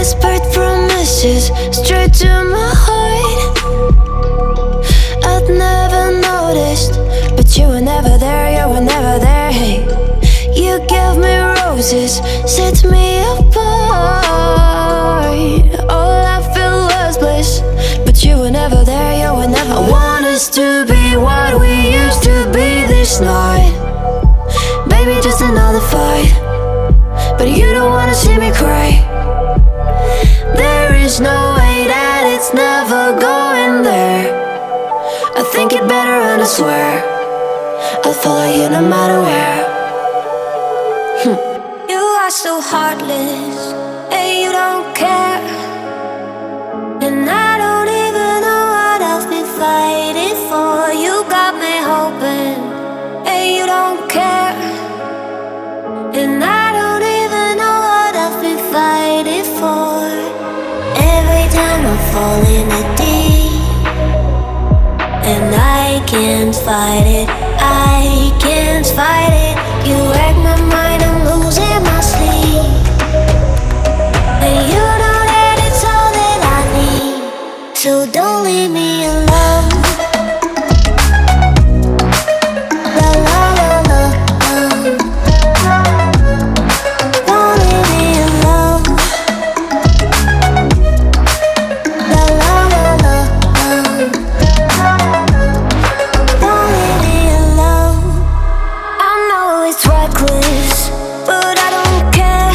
whispered promises straight to my heart. I'd never noticed, but you were never there, you were never there. Hey, you gave me roses, set me apart. All I felt was bliss, but you were never there, you were never there. I want us to be what we used to be this night. Baby, just another fight, but you don't wanna see me cry. There is no way that it's never going there. I think it better and I swear I'll follow you no matter where. You are so heartless, and you don't care. And I don't even know what I've been fighting for. You got me hoping, and you don't care. And I don't even know what I've been fighting for. Every time I fall in a deep, and I can't fight it, I can't fight it. You wreck my mind, I'm losing my sleep. And you know that it's all that I need, so don't leave me alone. La la la la, don't leave me alone. La la la la, don't leave me alone. I know it's reckless, but I don't care.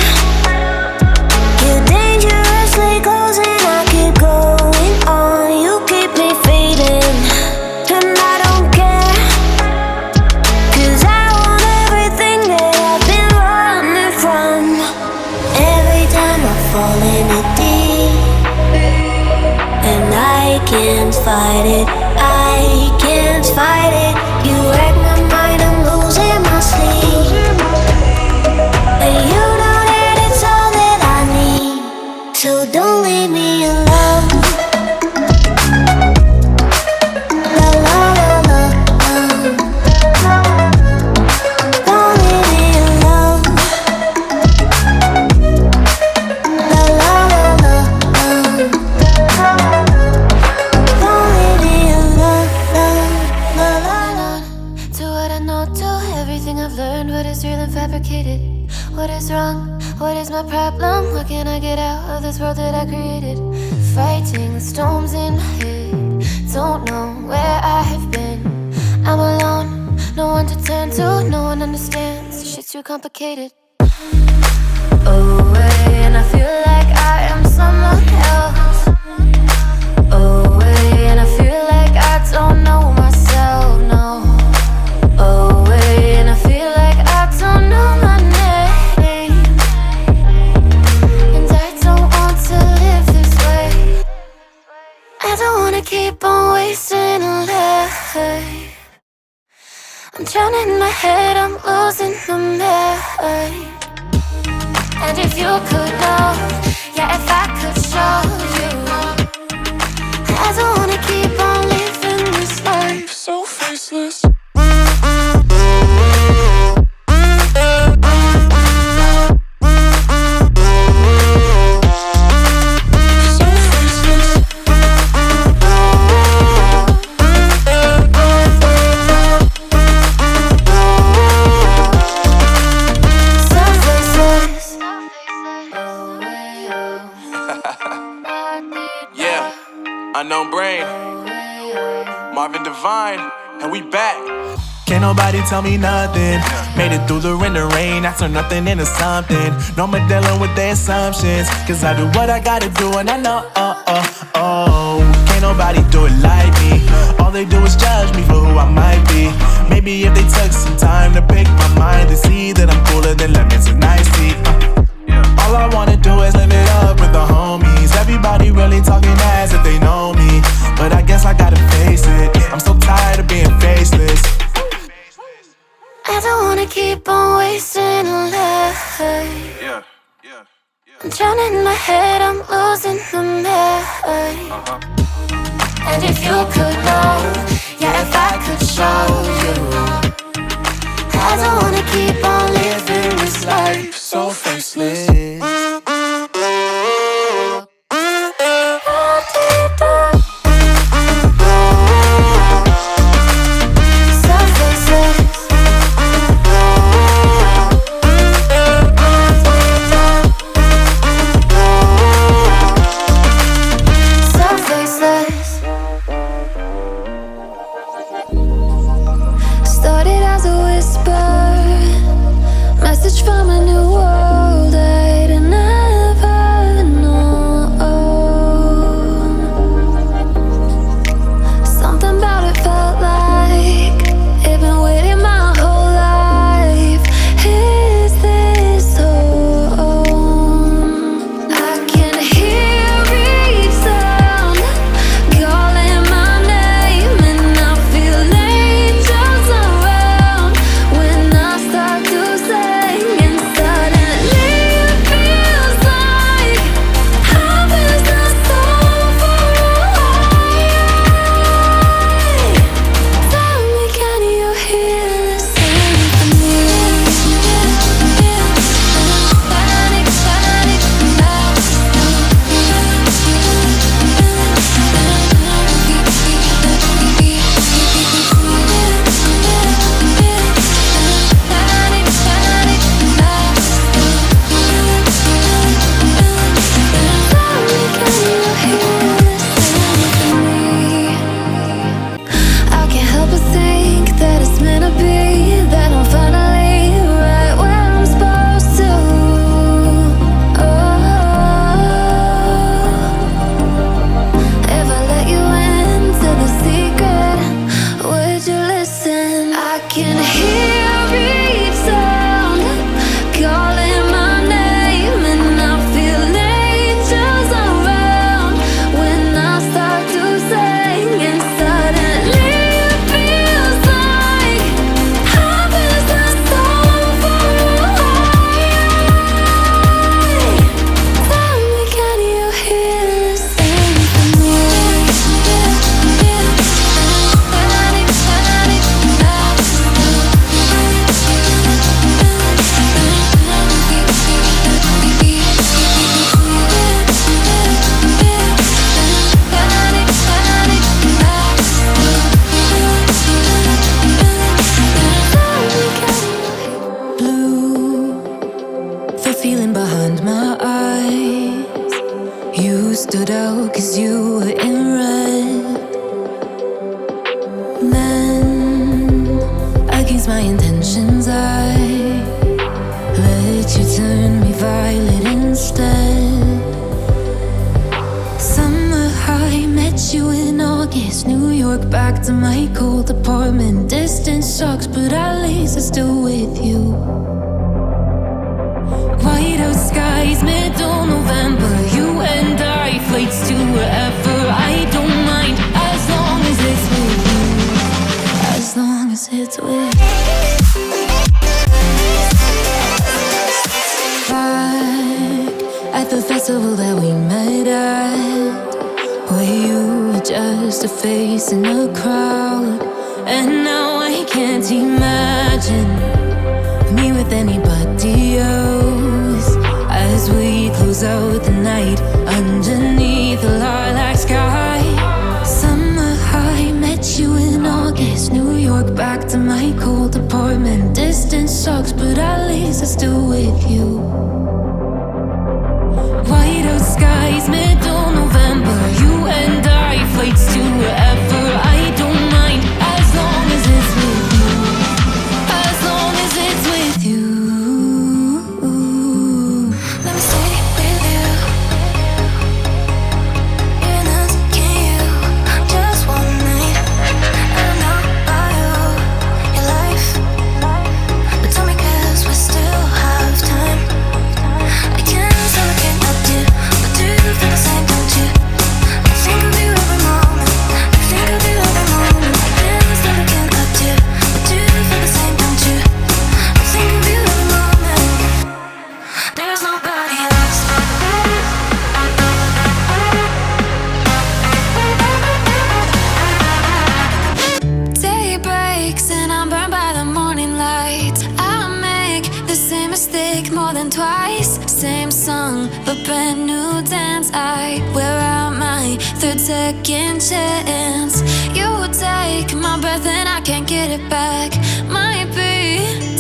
You're dangerously close and I keep going on. You keep me fading, and I don't care. 'Cause I want everything that I've been running from. Every time I fall in it deep, and I can't fight it, I can't fight it. You wreck my mind, I'm losing my sleep. And you know that it's all that I need, so don't leave me alone. La la la la, don't leave me alone. La la la la, don't leave me alone. La la la. Do what I know, do everything I've learned. What is real and fabricated? What is wrong? What is my problem? What can I get out of this world that I created? Fighting the storms in my head. Don't know where I have been. I'm alone, no one to turn to, no one understands. Shit's too complicated. Away, and I feel like I am someone else. Away, and I feel like I don't know myself, no. Away, and I feel like I don't know my name. And I don't want to live this way. I don't wanna keep on wasting a life. I'm drowning in my head, I'm losing my mind. And if you could know, yeah, if I could show you, I don't wanna keep on living this life so faceless. Unknown Brain, Marvin Divine, and we back. Can't nobody tell me nothing. Made it through the rain and rain, I turn nothing into something. No more dealing with their assumptions, 'cause I do what I gotta do and I know, can't nobody do it like me. All they do is judge me for who I might be. Maybe if they took some time to pick my mind, they see that I'm cooler than lemons and iced tea. All I wanna do is live it up with the homies. Everybody really talking as if they know me, but I guess I gotta face it. I'm so tired of being faceless. I don't wanna keep on wasting a life. I'm drowning in my head, I'm losing my mind. And if you could know, yeah, if I could show you, I don't wanna keep on living this life so faceless. stood out 'cause you were in red. Then, against my intentions, I let you turn me violet instead. Summer high, met you in August. New York, back to my cold apartment. Distance sucks, but at least I'm still with you. Whiteout skies, middle November. You and I, flights to wherever. I don't mind, as long as it's with you. As long as it's with you. Back at the festival that we met at, where you were just a face in a crowd. And now I can't imagine me with anybody else. As we close out the night underneath the lilac sky. Summer high, met you in August. New York, back to my cold apartment. Distance sucks, but at least I'm still with you. Whiteout skies, middle November. You and I, flights to wherever. I don't mind, as long as it's with you. As long as it's with you. Let me stay with you. You're not asking you just one night. I don't know about your life, but tell me 'cause we still have time. I can't say I can't love you, but do you feel the same, don't you? I think of you every moment. I think of you every moment. I can't say I can't love you, but do you feel the same, don't you? I think of you every moment. There's nobody else. Day breaks and I'm burned by the morning light. I make the same mistake more than twice. Same song, but brand new dance. I wear out my third second chance. You take my breath and I can't get it back. Might be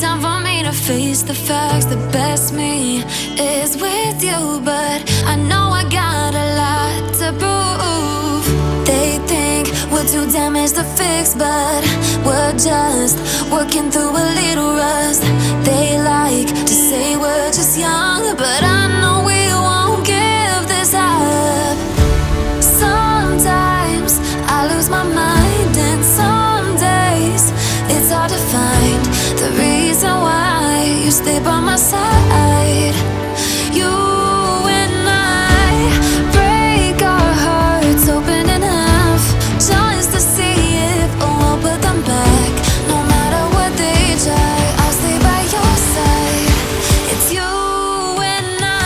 time for me to face the facts. The best me is with you, but I know I got a lot to prove. They think we're too damaged to fix, but we're just working through a little rust. They like to say we're just young, but I know we won't give this up. Sometimes I lose my mind, and some days it's hard to find the reason why you stay by my side. You and I break our hearts open in half, just to see if we'll put them back. No matter what they try, I'll stay by your side. It's you and I.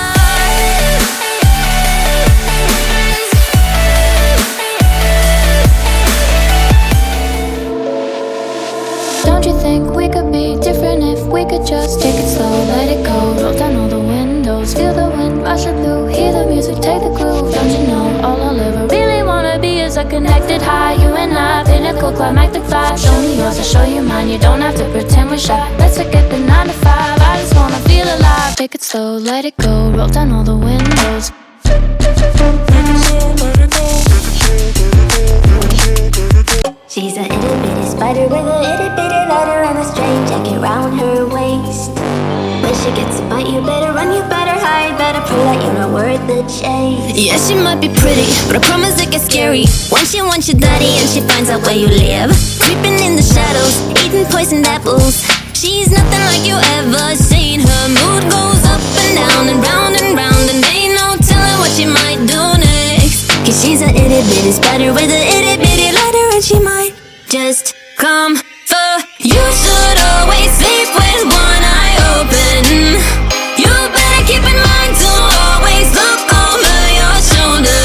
Don't you think we could be different if we could just take it slow, let it go, roll down all the windows, feel the wind rushing through, hear the music, take the groove. Don't you know all I'll ever really wanna be is a connected high. You and I, pinnacle, climactic flash. Show me yours, I'll show you mine. You don't have to pretend we're shy. Let's forget the 9 to 5. I just wanna feel alive. Take it slow, let it go, roll down all the windows. She's a itty bitty spider with a itty bitty lighter and a string jacket round her waist. When she gets a bite, you better run, you better hide, better pray that you're not worth the chase. Yeah, she might be pretty, but I promise it gets scary. Once she wants your daddy and she finds out where you live, creeping in the shadows, eating poisoned apples. She's nothing like you ever seen. Her mood goes up and down and round, and ain't no telling what she might do next. 'Cause she's a itty bitty spider with a itty bitty lighter, and she might just come for you. Should always sleep with one eye open. You better keep in mind to always look over your shoulder.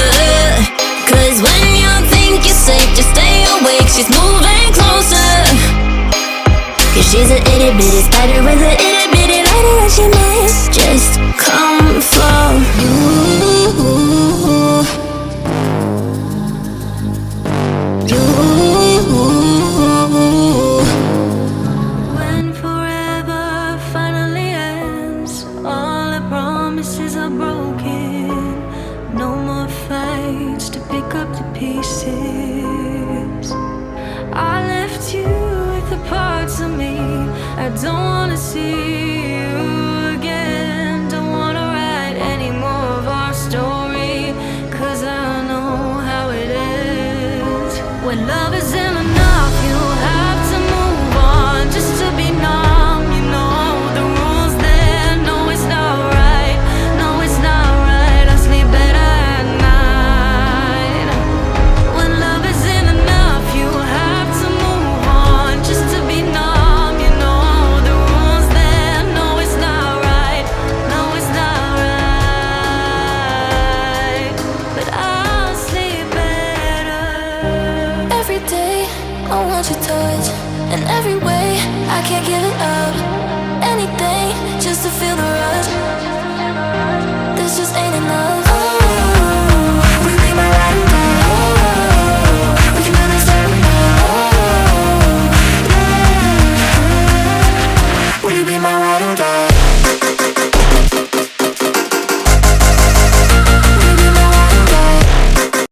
'Cause when you think you're safe, just stay awake. She's moving closer. 'Cause she's a itty bitty spider with a itty bitty lighter, and she might just come for you. You. When pick up the pieces. I left you with the parts of me I don't wanna see you again. Don't wanna write any more of our story, 'cause I know how it is. When love isn't enough, you have to move on just to be numb. You know the rules there. No, it's not right. No, it's not right. I sleep better at night. When love isn't enough, you have to move on just to be numb. You know the rules there. No, it's not right. No, it's not right. But I'll sleep better. Every day I want your touch, in every way I can't give it up. Anything just to feel the rush. This just ain't enough.